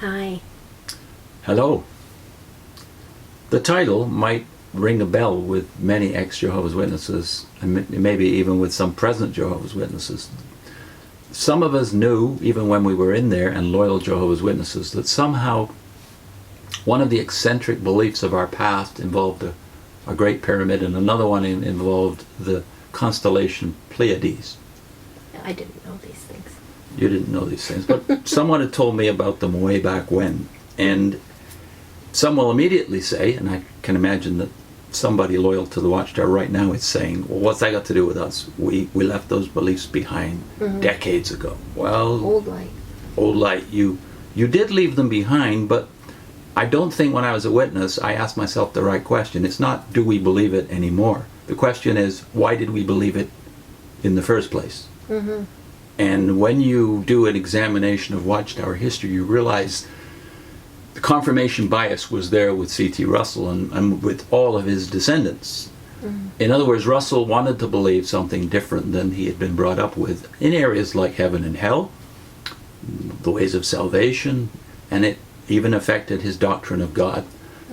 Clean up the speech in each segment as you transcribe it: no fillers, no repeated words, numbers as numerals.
Hi. Hello. The title might ring a bell with many ex-Jehovah's Witnesses, and maybe even with some present Jehovah's Witnesses. Some of us knew, even when we were in there and loyal Jehovah's Witnesses, that somehow one of the eccentric beliefs of our past involved a great pyramid, and another one involved the constellation Pleiades. I didn't know these things. You didn't know these things, but someone had told me about them way back when. And some will immediately say, and I can imagine that somebody loyal to the Watchtower right now is saying, well, what's that got to do with us? We left those beliefs behind decades ago. Well, Old light. old light, you did leave them behind, but I don't think when I was a witness I asked myself the right question. It's not, do we believe it anymore? The question is, why did we believe it in the first place? And when you do an examination of Watchtower history, you realize the confirmation bias was there with C.T. Russell and with all of his descendants. In other words, Russell wanted to believe something different than he had been brought up with in areas like heaven and hell, the ways of salvation, and it even affected his doctrine of God.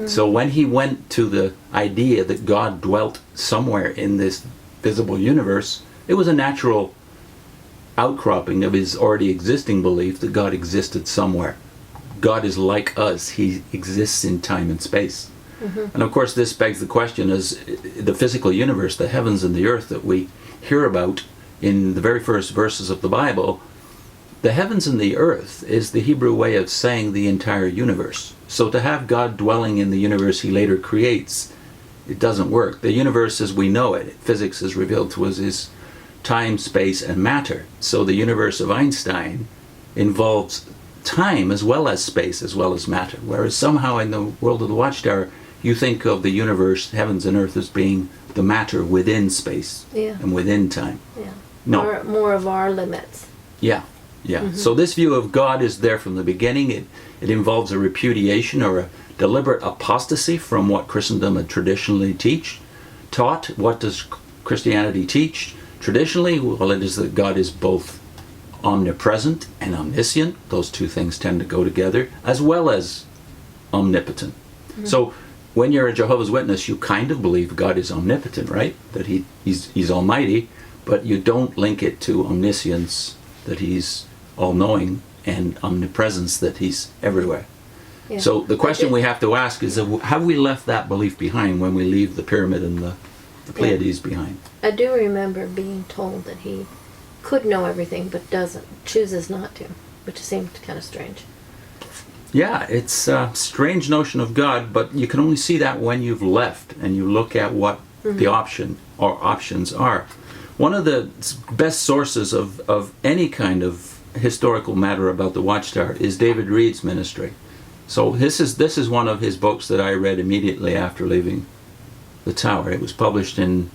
So when he went to the idea that God dwelt somewhere in this visible universe, it was a natural outcropping of his already existing belief that God existed somewhere. God is like us. He exists in time and space. And of course this begs the question, is the physical universe, the heavens and the earth that we hear about in the very first verses of the Bible, the heavens and the earth is the Hebrew way of saying the entire universe. So to have God dwelling in the universe he later creates, it doesn't work. The universe as we know it, physics has revealed to us, is time, space, and matter. So the universe of Einstein involves time as well as space as well as matter, whereas somehow in the world of the Watchtower you think of the universe, heavens and earth, as being the matter within space and within time. No. More of our limits. Yeah. So this view of God is there from the beginning. It involves a repudiation or a deliberate apostasy from what Christendom had traditionally taught. What does Christianity teach? Traditionally, well, it is that God is both omnipresent and omniscient. Those two things tend to go together, as well as omnipotent. So when you're a Jehovah's Witness, you kind of believe God is omnipotent, right? That he's almighty, but you don't link it to omniscience, that he's all-knowing, and omnipresence, that he's everywhere. So the question we have to ask is, have we left that belief behind when we leave the pyramid and the Pleiades behind? I do remember being told that he could know everything but chooses not to, which seemed kind of strange. Yeah, it's a strange notion of God, but you can only see that when you've left and you look at what the options are. One of the best sources of any kind of historical matter about the Watchtower is David Reed's ministry. So this is one of his books that I read immediately after leaving the tower. It was published in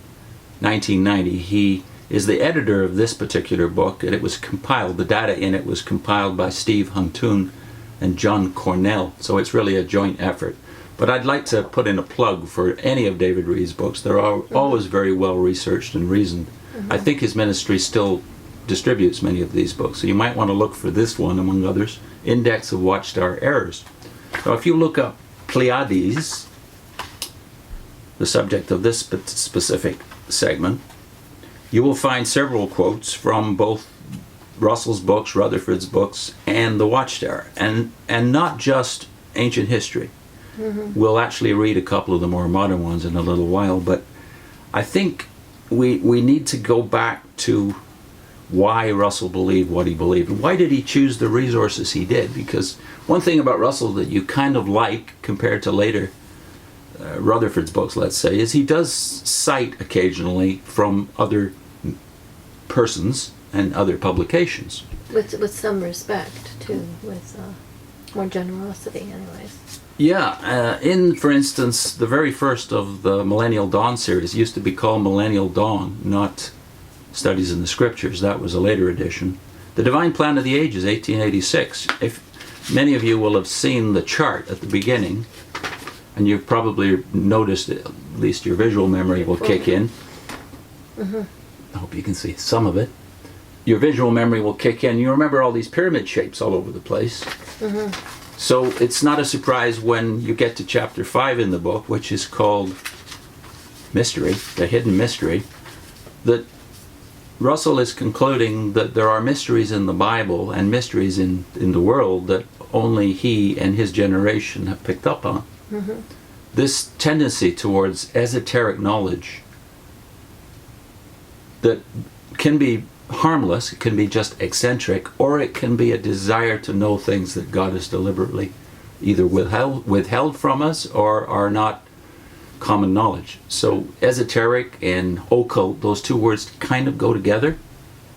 1990. He is the editor of this particular book, and it was compiled, the data in it was compiled by Steve Huntoon and John Cornell, so it's really a joint effort. But I'd like to put in a plug for any of David Reed's books. They're always very well researched and reasoned. I think his ministry still distributes many of these books, so you might want to look for this one, among others, Index of Watchtower Errors. So if you look up Pleiades, the subject of this specific segment, you will find several quotes from both Russell's books, Rutherford's books, and the Watchtower, and not just ancient history. We'll actually read a couple of the more modern ones in a little while, but I think we need to go back to why Russell believed what he believed, and why did he choose the resources he did. Because one thing about Russell that you kind of like compared to later Rutherford's books, let's say, is he does cite occasionally from other persons and other publications. With some respect, too, with more generosity, anyways. Yeah, for instance, the very first of the Millennial Dawn series used to be called Millennial Dawn, not Studies in the Scriptures. That was a later edition. The Divine Plan of the Ages, 1886. If many of you will have seen the chart at the beginning, and you've probably noticed it, at least your visual memory will kick in. I hope you can see some of it. Your visual memory will kick in. You remember all these pyramid shapes all over the place. So it's not a surprise when you get to chapter 5 in the book, which is called Mystery, the Hidden Mystery, that Russell is concluding that there are mysteries in the Bible and mysteries in the world that only he and his generation have picked up on. Mm-hmm. This tendency towards esoteric knowledge that can be harmless, it can be just eccentric, or it can be a desire to know things that God has deliberately either withheld from us or are not common knowledge. So esoteric and occult, those two words kind of go together,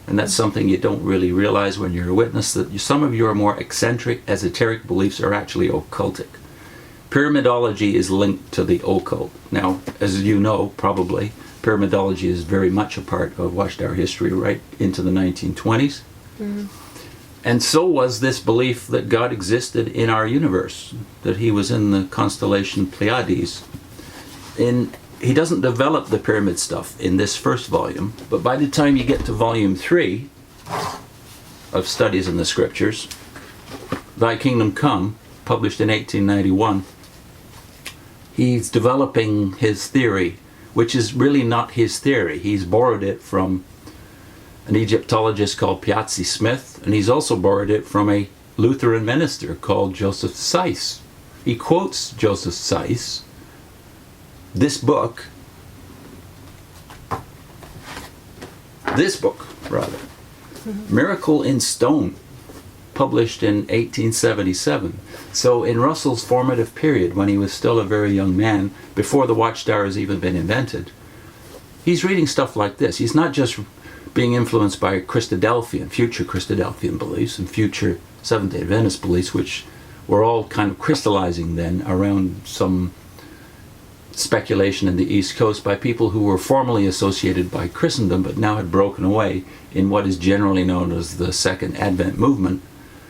and that's something you don't really realize when you're a witness, that some of your more eccentric, esoteric beliefs are actually occultic. Pyramidology is linked to the occult. Now, as you know, probably, pyramidology is very much a part of Watchtower history right into the 1920s. Mm-hmm. And so was this belief that God existed in our universe, that he was in the constellation Pleiades. He doesn't develop the pyramid stuff in this first volume, but by the time you get to volume 3 of Studies in the Scriptures, Thy Kingdom Come, published in 1891, he's developing his theory, which is really not his theory. He's borrowed it from an Egyptologist called Piazzi Smith, and he's also borrowed it from a Lutheran minister called Joseph Seiss. He quotes Joseph Seiss. This book, Miracle in Stone, published in 1877. So in Russell's formative period, when he was still a very young man, before the Watchtower has even been invented, he's reading stuff like this. He's not just being influenced by Christadelphian, future Christadelphian beliefs and future Seventh-day Adventist beliefs, which were all kind of crystallizing then around some speculation in the East Coast by people who were formerly associated by Christendom but now had broken away in what is generally known as the Second Advent movement.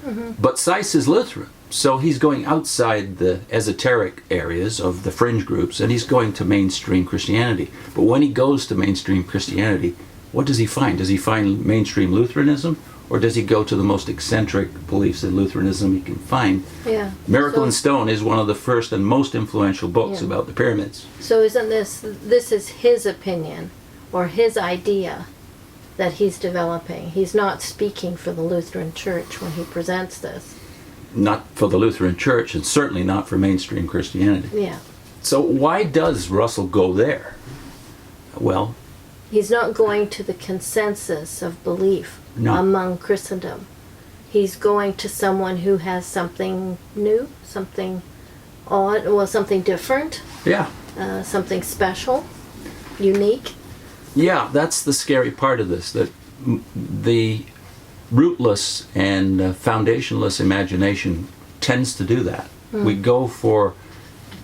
Mm-hmm. But Seiss is Lutheran, so he's going outside the esoteric areas of the fringe groups and he's going to mainstream Christianity. But when he goes to mainstream Christianity, what does he find? Does he find mainstream Lutheranism, or does he go to the most eccentric beliefs in Lutheranism he can find? Yeah. Miracle in Stone is one of the first and most influential books about the pyramids. So isn't this is his opinion or his idea that he's developing? He's not speaking for the Lutheran Church when he presents this. Not for the Lutheran Church, and certainly not for mainstream Christianity. Yeah. So why does Russell go there? Well, he's not going to the consensus of belief among Christendom. He's going to someone who has something new, something odd, well, something different. Yeah. Something special, unique. Yeah, that's the scary part of this, that the rootless and foundationless imagination tends to do that. We go for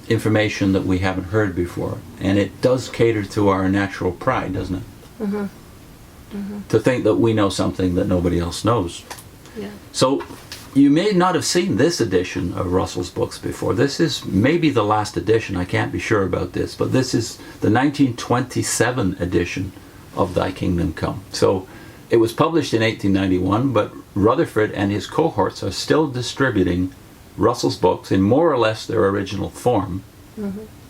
information that we haven't heard before, and it does cater to our natural pride, doesn't it? Mm-hmm. Mm-hmm. To think that we know something that nobody else knows. Yeah. So you may not have seen this edition of Russell's books before. This is maybe the last edition, I can't be sure about this, but this is the 1927 edition of Thy Kingdom Come. So it was published in 1891, but Rutherford and his cohorts are still distributing Russell's books in more or less their original form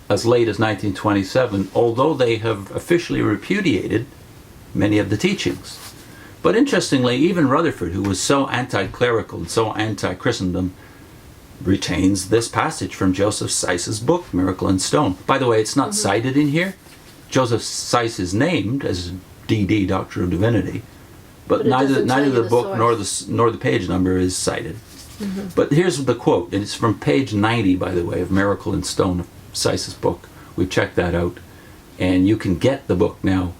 as late as 1927, although they have officially repudiated many of the teachings. But interestingly, even Rutherford, who was so anti-clerical and so anti-Christendom, retains this passage from Joseph Seiss's book, Miracle in Stone. By the way, it's not cited in here. Joseph Seiss is named as D.D., Doctor of Divinity, but neither the book nor the page number is cited. Mm-hmm. But here's the quote, and it's from page 90, by the way, of Miracle in Stone, of Seiss's book. We've checked that out, and you can get the book now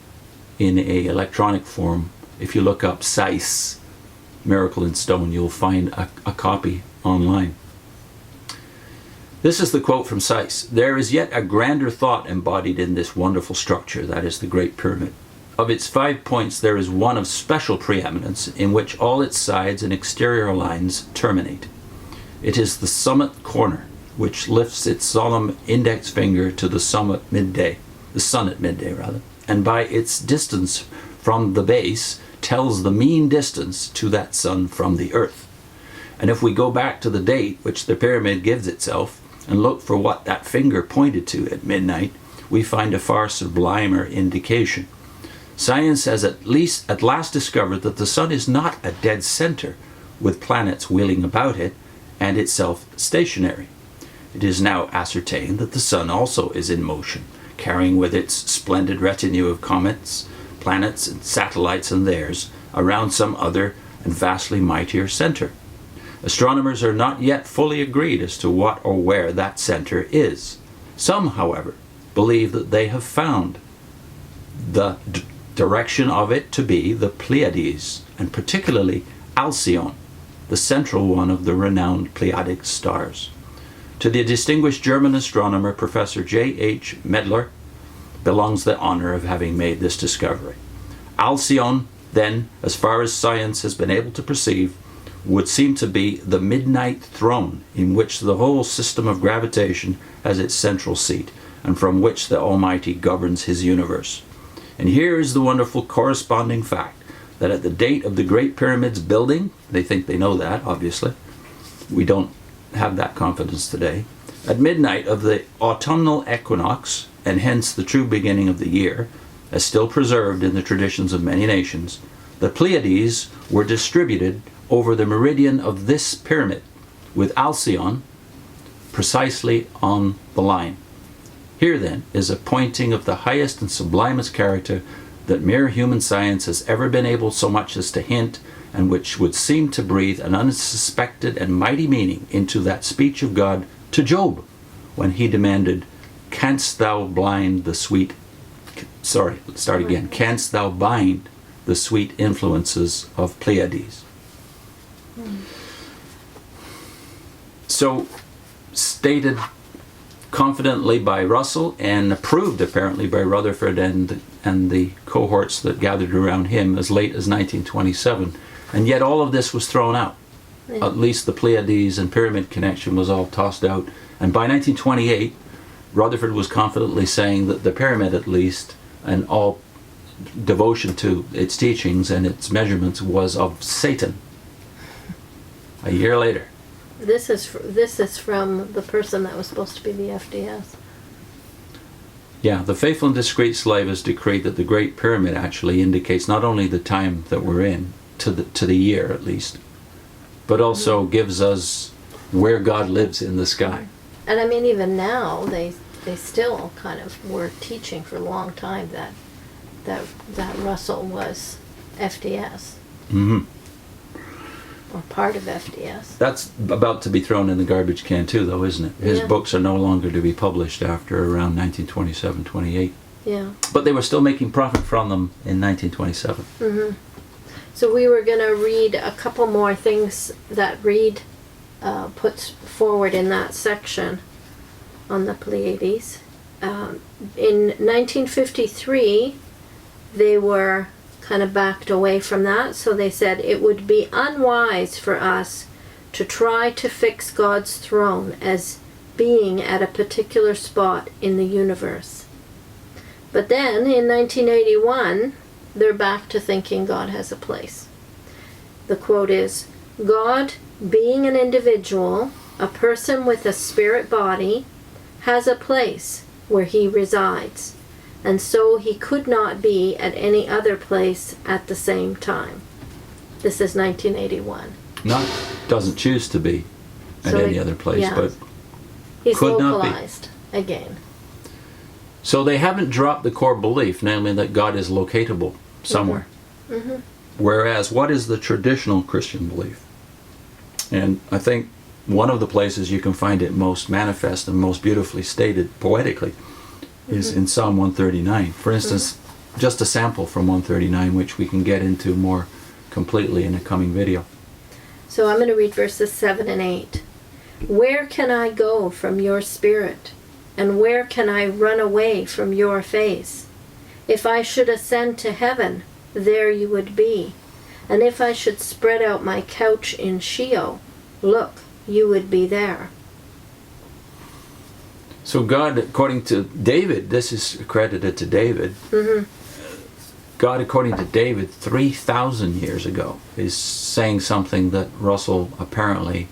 in a electronic form. If you look up Seiss, Miracle in Stone, you'll find a copy online. This is the quote from Seiss. "There is yet a grander thought embodied in this wonderful structure, that is the Great Pyramid. Of its 5 points, there is one of special preeminence, in which all its sides and exterior lines terminate. It is the summit corner, which lifts its solemn index finger to the sun at midday, and by its distance from the base tells the mean distance to that sun from the earth. And if we go back to the date which the pyramid gives itself and look for what that finger pointed to at midnight, we find a far sublimer indication. Science has at last discovered that the sun is not a dead center with planets wheeling about it and itself stationary. It is now ascertained that the sun also is in motion, carrying with its splendid retinue of comets, planets, and satellites and theirs around some other and vastly mightier center. Astronomers are not yet fully agreed as to what or where that center is. Some, however, believe that they have found the direction of it to be the Pleiades, and particularly Alcyone, the central one of the renowned Pleiadic stars. To the distinguished German astronomer Professor J.H. Medler belongs the honor of having made this discovery. Alcyone, then, as far as science has been able to perceive, would seem to be the midnight throne in which the whole system of gravitation has its central seat, and from which the Almighty governs his universe. And here is the wonderful corresponding fact that at the date of the Great Pyramid's building, they think they know that, obviously. We don't have that confidence today. At midnight of the autumnal equinox, and hence the true beginning of the year, as still preserved in the traditions of many nations, the Pleiades were distributed over the meridian of this pyramid, with Alcyone precisely on the line. Here, then, is a pointing of the highest and sublimest character that mere human science has ever been able so much as to hint, and which would seem to breathe an unsuspected and mighty meaning into that speech of God to Job, when he demanded, Canst thou bind the sweet influences of Pleiades? So, stated confidently by Russell and approved apparently by Rutherford and the cohorts that gathered around him as late as 1927. And yet all of this was thrown out. Yeah. At least the Pleiades and pyramid connection was all tossed out. And by 1928, Rutherford was confidently saying that the pyramid, at least, and all devotion to its teachings and its measurements was of Satan. A year later. This is from the person that was supposed to be the FDS. Yeah, the faithful and discreet slave has decreed that the Great Pyramid actually indicates not only the time that we're in, to the year at least, but also gives us where God lives in the sky. And I mean, even now, they still kind of were teaching for a long time that Russell was FDS. Mm-hmm. Or part of FDS. That's about to be thrown in the garbage can too, though, isn't it? His books are no longer to be published after around 1927, 28. Yeah. But they were still making profit from them in 1927. Mm-hmm. So we were going to read a couple more things that Reed puts forward in that section on the Pleiades. In 1953, they were kind of backed away from that, so they said it would be unwise for us to try to fix God's throne as being at a particular spot in the universe. But then in 1981, they're back to thinking God has a place. The quote is, God, being an individual, a person with a spirit body, has a place where he resides, and so he could not be at any other place at the same time. This is 1981. Doesn't choose to be at any other place, but he's could localized not be. Again. So they haven't dropped the core belief, namely that God is locatable somewhere. Mm-hmm. Mm-hmm. Whereas, what is the traditional Christian belief? And I think one of the places you can find it most manifest and most beautifully stated poetically is in Psalm 139. For instance, just a sample from 139, which we can get into more completely in a coming video. So I'm going to read verses 7 and 8. Where can I go from your spirit? And where can I run away from your face? If I should ascend to heaven, there you would be. And if I should spread out my couch in Sheol, look, you would be there. So God, according to David, this is credited to David, God, according to David, 3,000 years ago, is saying something that Russell apparently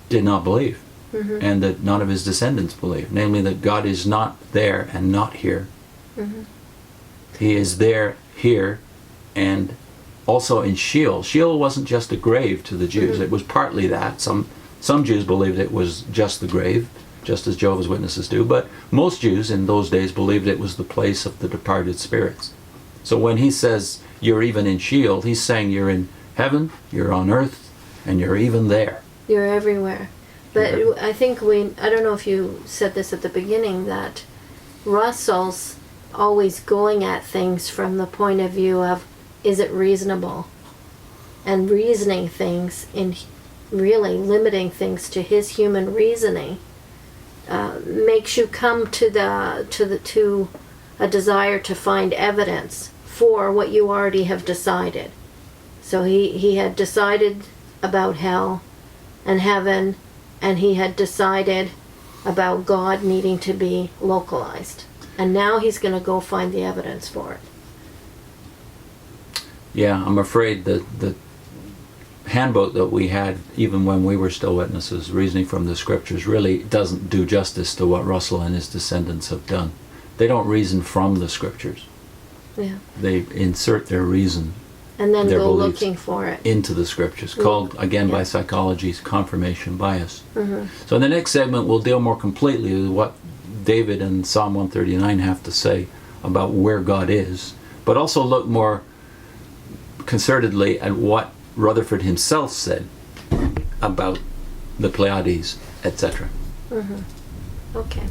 did not believe, and that none of his descendants believe, namely that God is not there and not here. He is there, here, and also in Sheol. Sheol wasn't just a grave to the Jews. It was partly that. Some Jews believed it was just the grave, just as Jehovah's Witnesses do, but most Jews in those days believed it was the place of the departed spirits. So when he says you're even in Sheol, he's saying you're in heaven, you're on earth, and you're even there. You're everywhere. But I think I don't know if you said this at the beginning, that Russell's always going at things from the point of view of, is it reasonable? And reasoning things, in really limiting things to his human reasoning, makes you come to a desire to find evidence for what you already have decided. So he had decided about hell and heaven, and he had decided about God needing to be localized. And now he's going to go find the evidence for it. Yeah, I'm afraid that the handbook that we had, even when we were still witnesses, reasoning from the scriptures, really doesn't do justice to what Russell and his descendants have done. They don't reason from the scriptures. Yeah. They insert their reason, and then their go beliefs looking for it into the scriptures, called again by psychology's confirmation bias. So in the next segment we'll deal more completely with what David and Psalm 139 have to say about where God is, but also look more concertedly at what Rutherford himself said about the Pleiades, etc. Okay.